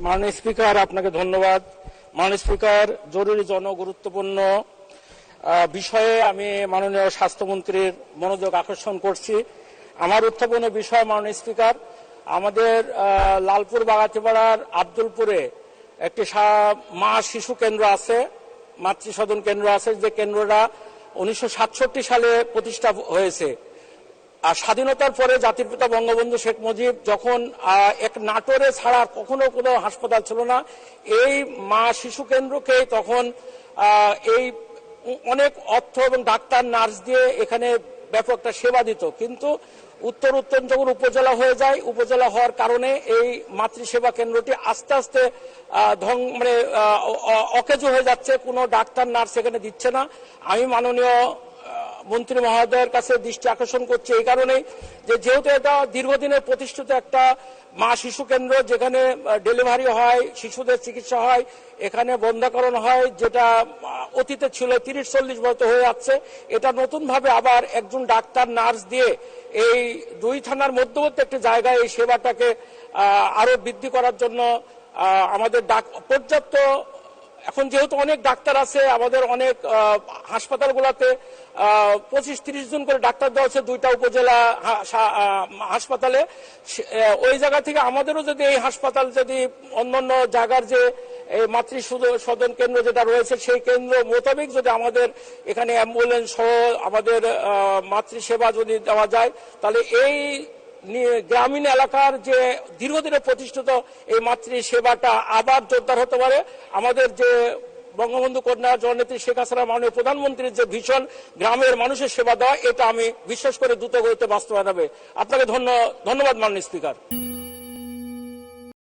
মাননীয় স্পিকার, আপনাকে ধন্যবাদ। মাননীয় স্পিকার, জরুরি জনগুরুত্বপূর্ণ বিষয়ে আমি মাননীয় স্বাস্থ্যমন্ত্রীর মনোযোগ আকর্ষণ করছি। আমার উত্থাপন বিষয়, মাননীয় স্পিকার, আমাদের লালপুর বাগাতিপাড়ার আব্দুলপুরে একটি মা শিশু কেন্দ্র আছে, মাতৃসদন কেন্দ্র আছে, যে কেন্দ্রটা 1967 সালে প্রতিষ্ঠা হয়েছে। আর স্বাধীনতার পরে জাতির পিতা বঙ্গবন্ধু শেখ মুজিব যখন এক নাটোরে ছাড়া কখনো কোনো হাসপাতাল ছিল না, এই মা শিশু কেন্দ্রকে তখন এই অনেক অর্থ এবং ডাক্তার নার্স দিয়ে এখানে ব্যাপক একটা সেবা দিত। কিন্তু উত্তর যখন উপজেলা হয়ে যায়, উপজেলা হওয়ার কারণে এই মাতৃসেবা কেন্দ্রটি আস্তে আস্তে অকেজো হয়ে যাচ্ছে, কোনো ডাক্তার নার্স এখানে দিচ্ছে না। আমি মাননীয় মন্ত্রী মহোদয়ের কাছে দৃষ্টি আকর্ষণ করছি এই কারণেই যে যেহেতু এটা দীর্ঘদিনের প্রতিষ্ঠিত একটা মা শিশু কেন্দ্র, যেখানে ডেলিভারি হয়, শিশুদের চিকিৎসা হয়, এখানে বন্ধাকরণ হয়, যেটা অতীতে ছিল 30-40 বছর হয়ে যাচ্ছে, এটা নতুন ভাবে আবার একজন ডাক্তার নার্স দিয়ে এই দুই থানার মধ্যবর্তী একটি জায়গায় এই সেবাটাকে আরো বৃদ্ধি করার জন্য আমাদের পর্যাপ্ত, এখন যেহেতু অনেক ডাক্তার আছে, আমাদের অনেক হাসপাতালগুলোতে 25-30 জন করে ডাক্তার দেওয়া হচ্ছে দুইটা উপজেলা হাসপাতালে। ওই জায়গা থেকে আমাদেরও যদি এই হাসপাতাল যদি অন্যান্য জায়গার যে মাতৃ সদন কেন্দ্র যেটা রয়েছে সেই কেন্দ্র মোতাবেক যদি আমাদের এখানে অ্যাম্বুলেন্স সহ আমাদের মাতৃসেবা যদি দেওয়া যায়, তাহলে এই গ্রামীণ এলাকার যে দীর্ঘদিনের প্রতিষ্ঠিত এই মাতৃ সেবাটা আবার জোরদার হতে পারে। আমাদের যে বঙ্গবন্ধু কন্যা জননেত্রী শেখ হাসিনা মাননীয় প্রধানমন্ত্রীর যে ভীষণ গ্রামের মানুষের সেবা দেওয়া, এটা আমি বিশ্বাস করে দ্রুত গতিতে বাস্তবায়ন হবে। আপনাকে ধন্যবাদ মাননীয় স্পিকার।